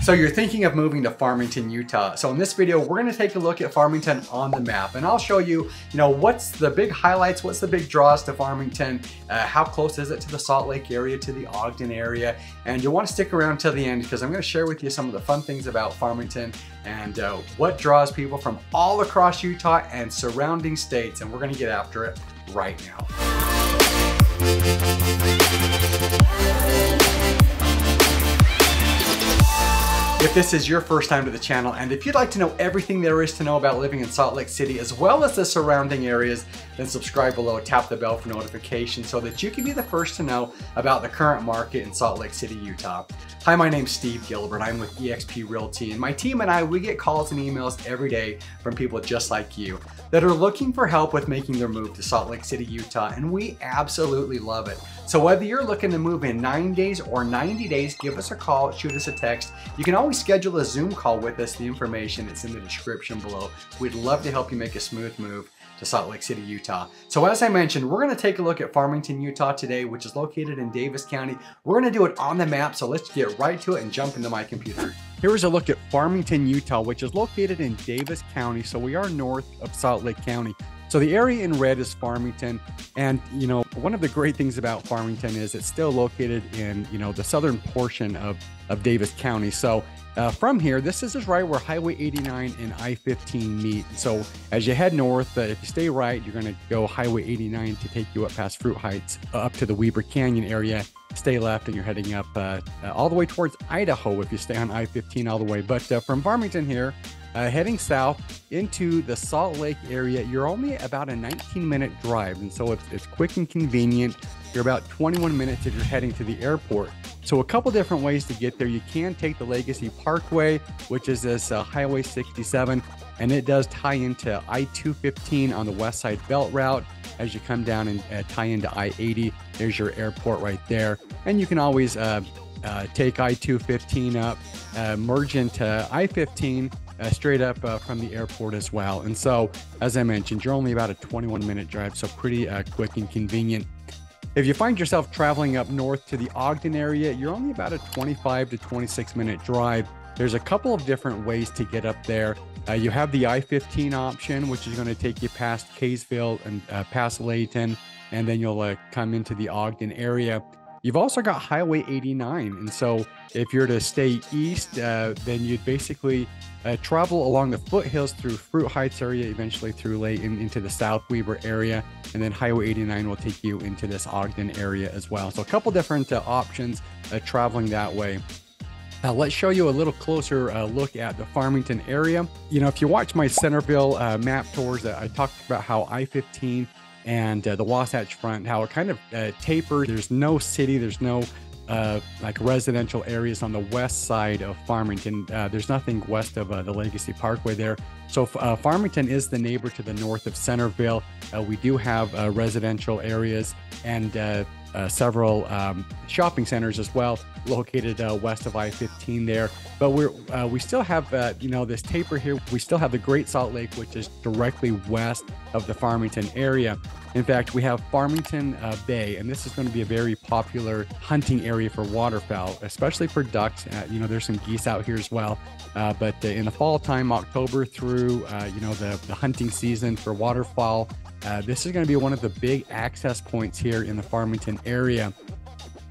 So you're thinking of moving to Farmington, Utah. So in this video, we're gonna take a look at Farmington on the map, and I'll show you, what's the big highlights, what's the big draws to Farmington, how close is it to the Salt Lake area, to the Ogden area, and you'll wanna stick around till the end because I'm gonna share with you some of the fun things about Farmington and what draws people from all across Utah and surrounding states, and we're gonna get after it right now. If this is your first time to the channel, and if you'd like to know everything there is to know about living in Salt Lake City as well as the surrounding areas, then subscribe below, tap the bell for notifications so that you can be the first to know about the current market in Salt Lake City, Utah. Hi, my name's Steve Gilbert. I'm with eXp Realty, and my team and I, we get calls and emails every day from people just like you that are looking for help with making their move to Salt Lake City, Utah, and we absolutely love it. So whether you're looking to move in 9 days or 90 days, give us a call, shoot us a text. You can always schedule a Zoom call with us. The information is in the description below. We'd love to help you make a smooth move to Salt Lake City, Utah. So as I mentioned, we're gonna take a look at Farmington, Utah today, which is located in Davis County. We're gonna do it on the map, so let's get right to it and jump into my computer. Here's a look at Farmington, Utah, which is located in Davis County, so we are north of Salt Lake County. So the area in red is Farmington, and one of the great things about Farmington is it's still located in the southern portion of Davis County. So from here, this is just right where Highway 89 and I-15 meet. So as you head north, if you stay right, you're going to go Highway 89 to take you up past Fruit Heights, up to the Weber Canyon area. Stay left and you're heading up all the way towards Idaho if you stay on I-15 all the way. But from Farmington here, heading south into the Salt Lake area, you're only about a 19-minute drive, and so it's quick and convenient. You're about 21 minutes if you're heading to the airport. So a couple different ways to get there. You can take the Legacy Parkway, which is this Highway 67, and it does tie into I-215 on the west side belt route. As you come down and tie into I-80, there's your airport right there. And you can always take I-215 up, merge into I-15, straight up from the airport as well. And so, as I mentioned, you're only about a 21-minute drive, so pretty quick and convenient. If you find yourself traveling up north to the Ogden area, you're only about a 25 to 26-minute drive. There's a couple of different ways to get up there. You have the I-15 option, which is going to take you past Kaysville and past Layton, and then you'll come into the Ogden area. You've also got Highway 89, and so if you're to stay east, then you'd basically travel along the foothills through Fruit Heights area, eventually through Layton into the South Weber area, and then Highway 89 will take you into this Ogden area as well. So a couple different options traveling that way. Let's show you a little closer look at the Farmington area. If you watch my Centerville map tours, I talked about how I-15 and the Wasatch Front, how it kind of tapers. There's no city, there's no like residential areas on the west side of Farmington. There's nothing west of the Legacy Parkway there. So Farmington is the neighbor to the north of Centerville. We do have residential areas and several shopping centers as well, located west of I-15 there. But we still have this taper here. We still have the Great Salt Lake, which is directly west of the Farmington area. In fact, we have Farmington Bay, and this is going to be a very popular hunting area for waterfowl, especially for ducks. There's some geese out here as well. But in the fall time, October through the hunting season for waterfowl, this is going to be one of the big access points here in the Farmington area.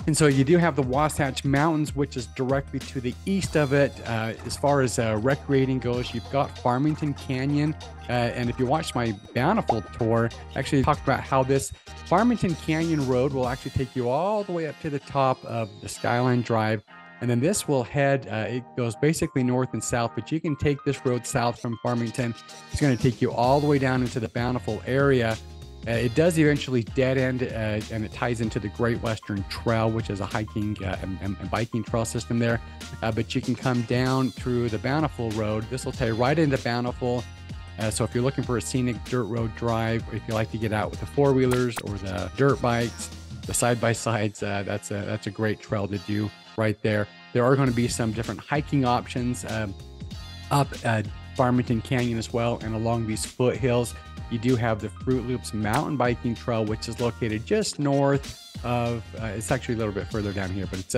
And so you do have the Wasatch Mountains, which is directly to the east of it. As far as recreating goes, you've got Farmington Canyon. And if you watch my Bountiful tour, I actually talked about how this Farmington Canyon Road will actually take you all the way up to the top of the Skyline Drive. And then this will head, it goes basically north and south, but you can take this road south from Farmington. It's going to take you all the way down into the Bountiful area. It does eventually dead end, and it ties into the Great Western Trail, which is a hiking and biking trail system there. But you can come down through the Bountiful Road. This will take you right into Bountiful. So if you're looking for a scenic dirt road drive, if you like to get out with the four-wheelers or the dirt bikes, the side-by-sides, that's a great trail to do right there. There are going to be some different hiking options up Farmington Canyon as well, and along these foothills. you do have the Fruit Loops mountain biking trail, which is located just north of, it's actually a little bit further down here, but it's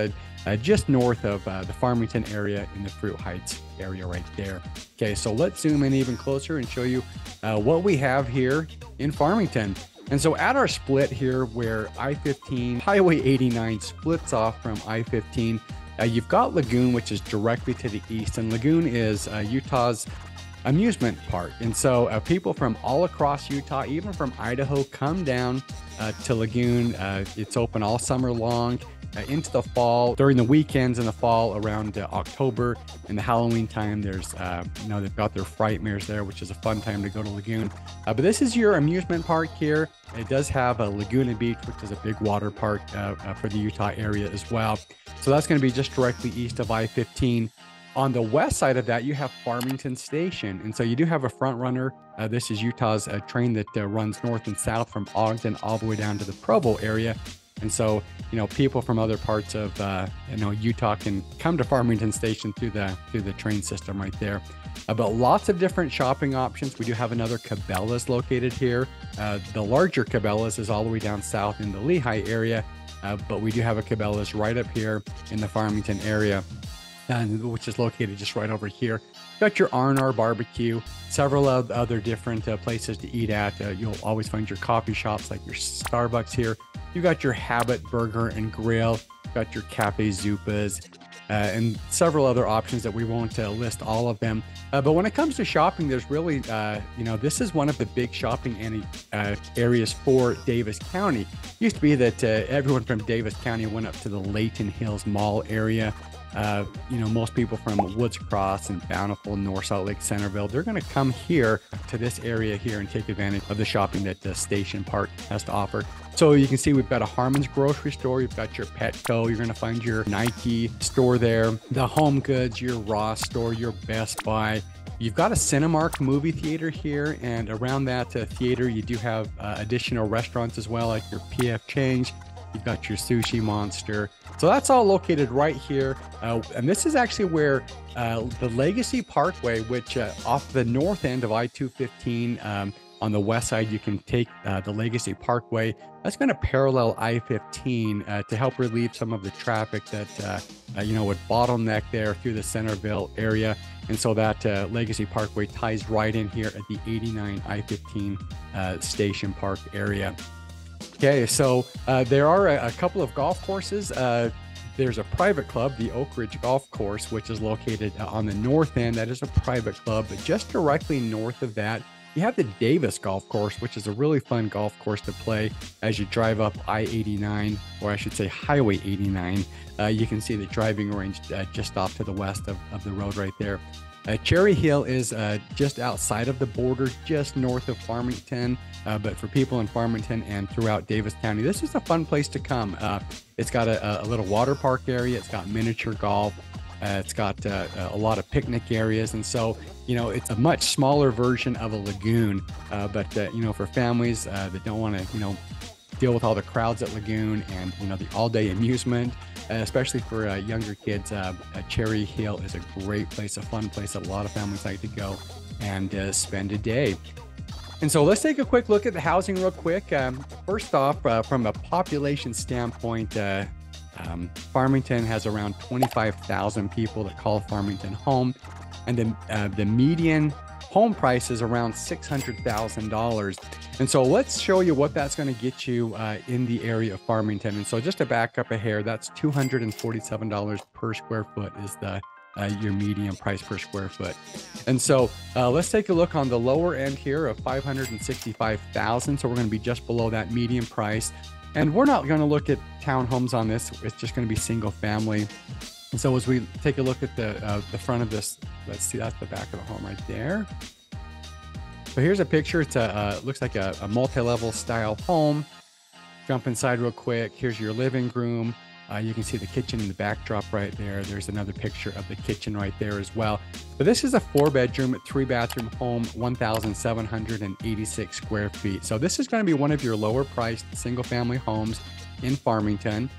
just north of the Farmington area in the Fruit Heights area right there. Okay, so let's zoom in even closer and show you what we have here in Farmington. And so at our split here where I-15, Highway 89 splits off from I-15, you've got Lagoon, which is directly to the east. And Lagoon is Utah's amusement park. And so people from all across Utah, even from Idaho, come down to Lagoon. It's open all summer long. Into the fall, during the weekends in the fall around October. In the Halloween time, there's, they've got their Frightmares there, which is a fun time to go to Lagoon. But this is your amusement park here. It does have a Laguna Beach, which is a big water park for the Utah area as well. So that's going to be just directly east of I-15. On the west side of that, you have Farmington Station. And so you do have a front runner. This is Utah's train that runs north and south from Ogden all the way down to the Provo area. And so, people from other parts of, Utah can come to Farmington Station through the train system right there. But lots of different shopping options. We do have another Cabela's located here. The larger Cabela's is all the way down south in the Lehigh area. But we do have a Cabela's right up here in the Farmington area, which is located just right over here. Got your R&R barbecue, several other different places to eat at. You'll always find your coffee shops like your Starbucks here. You got your Habit Burger and Grill, got your Cafe Zupas, and several other options that we won't list all of them. But when it comes to shopping, there's really, this is one of the big shopping areas for Davis County. It used to be that everyone from Davis County went up to the Layton Hills Mall area. Most people from Woods Cross and Bountiful, North Salt Lake, Centerville, they're going to come here to this area here and take advantage of the shopping that the Station Park has to offer. So you can see we've got a Harmon's grocery store. You've got your Petco. You're going to find your Nike store there, the Home Goods, your Ross store, your Best Buy. You've got a Cinemark movie theater here, and around that theater, you do have additional restaurants as well, like your PF Chang's. You've got your Sushi Monster. So that's all located right here. And this is actually where the Legacy Parkway, which off the north end of I-215, on the west side, you can take the Legacy Parkway. That's going to parallel I-15 to help relieve some of the traffic that, would bottleneck there through the Centerville area. And so that Legacy Parkway ties right in here at the 89 I-15 Station Park area. Okay, so there are a couple of golf courses. There's a private club, the Oak Ridge Golf Course, which is located on the north end. That is a private club, but just directly north of that, you have the Davis Golf Course, which is a really fun golf course to play as you drive up I-89, or I should say Highway 89. You can see the driving range just off to the west of the road right there. Cherry Hill is just outside of the border, just north of Farmington. But for people in Farmington and throughout Davis County, this is a fun place to come. It's got a little water park area. It's got miniature golf. It's got a lot of picnic areas. And so, it's a much smaller version of a lagoon. But for families that don't want to, deal with all the crowds at Lagoon and, the all-day amusement, especially for younger kids, Cherry Hill is a great place, a fun place that a lot of families like to go and spend a day. And so let's take a quick look at the housing real quick. First off, from a population standpoint, Farmington has around 25,000 people that call Farmington home, and the median home price is around $600,000. And so let's show you what that's going to get you in the area of Farmington. And so just to back up a hair, that's $247 per square foot is your median price per square foot. And so let's take a look on the lower end here of $565,000. So we're going to be just below that median price. And we're not going to look at townhomes on this. It's just going to be single family. And so as we take a look at the front of this, let's see, that's the back of the home right there. So here's a picture. It's looks like a multi-level style home. Jump inside real quick. Here's your living room. You can see the kitchen in the backdrop right there. There's another picture of the kitchen right there as well. But this is a 4-bedroom, 3-bathroom home, 1,786 square feet. So this is going to be one of your lower priced single family homes in Farmington.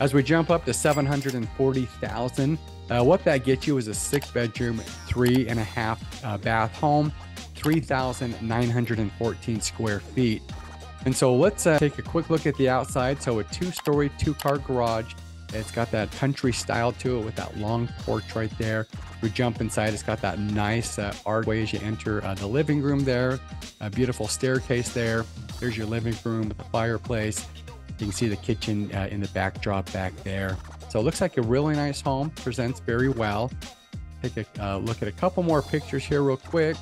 As we jump up to $740,000, what that gets you is a 6-bedroom, 3.5 bath home. 3,914 square feet. And so let's take a quick look at the outside. So a 2-story, 2-car garage. It's got that country style to it with that long porch right there. We jump inside, it's got that nice archway as you enter the living room there. A beautiful staircase there. There's your living room with the fireplace. You can see the kitchen in the backdrop back there. So it looks like a really nice home, presents very well. Take a look at a couple more pictures here real quick.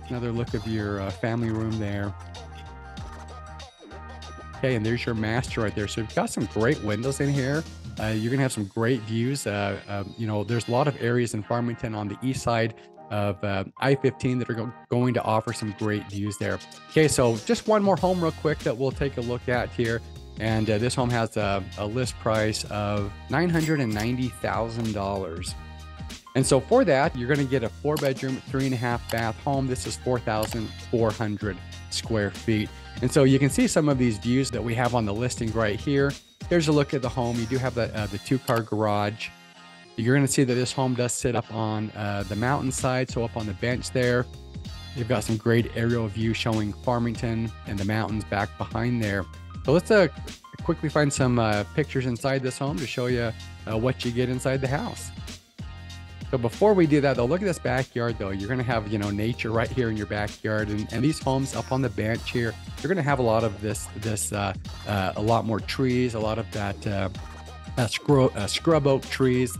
Another look of your family room there. Okay, and there's your master right there. So you've got some great windows in here. You're gonna have some great views. You know, there's a lot of areas in Farmington on the east side of I-15 that are going to offer some great views there. Okay, so just one more home real quick that we'll take a look at here. And this home has a list price of $990,000. And so for that, you're gonna get a 4-bedroom, 3.5 bath home. This is 4,400 square feet. And so you can see some of these views that we have on the listing right here. Here's a look at the home. You do have the 2-car garage. You're going to see that this home does sit up on the mountainside, so up on the bench there. You've got some great aerial view showing Farmington and the mountains back behind there. So let's quickly find some pictures inside this home to show you what you get inside the house. So before we do that though, look at this backyard though. You're gonna have, you know, nature right here in your backyard, and these homes up on the bench here, you're gonna have a lot of this a lot more trees, a lot of that scrub oak trees.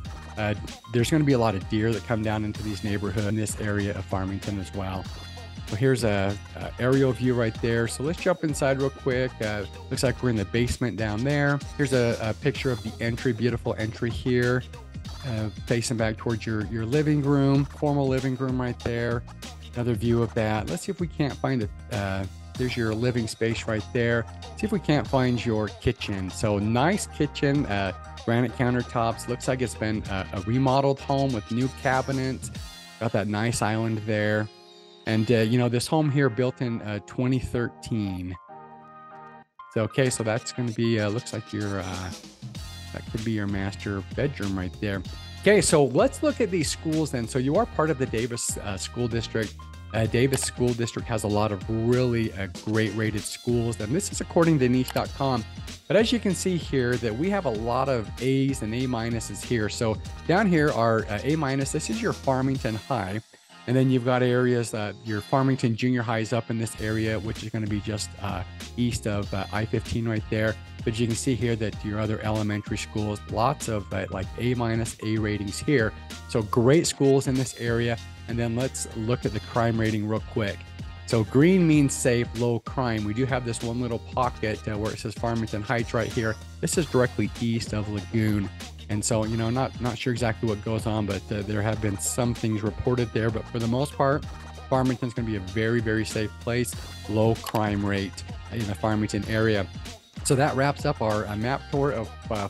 There's gonna be a lot of deer that come down into these neighborhoods in this area of Farmington as well. So here's a aerial view right there. So let's jump inside real quick. Looks like we're in the basement down there. Here's a picture of the entry, beautiful entry here. Facing back towards your living room, formal living room right there. Another view of that. Let's see if we can't find it. There's your living space right there. See if we can't find your kitchen. So nice kitchen, granite countertops. Looks like it's been a remodeled home with new cabinets. Got that nice island there. And you know, this home here built in 2013. So, okay, so that's going to be, looks like your, that could be your master bedroom right there. Okay, so let's look at these schools then. So you are part of the Davis School District. Davis School District has a lot of really great rated schools, and this is according to niche.com. But as you can see here, that we have a lot of A's and A minuses here. So down here are A minus. This is your Farmington High. And then you've got areas, your Farmington Junior High is up in this area, which is going to be just east of I-15 right there. But you can see here that your other elementary schools, lots of like A minus A ratings here. So great schools in this area. And then let's look at the crime rating real quick. So green means safe, low crime. We do have this one little pocket where it says Farmington Heights right here. This is directly east of Lagoon. And so, you know, not sure exactly what goes on, but there have been some things reported there. But for the most part, Farmington's going to be a very, very safe place, low crime rate in the Farmington area. So that wraps up our map tour of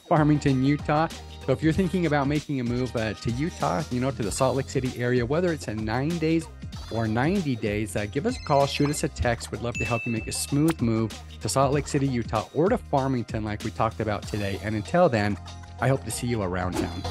Farmington, Utah. So if you're thinking about making a move to Utah, you know, to the Salt Lake City area, whether it's in 9 days or 90 days, give us a call, shoot us a text. We'd love to help you make a smooth move to Salt Lake City, Utah, or to Farmington like we talked about today. And until then, I hope to see you around town.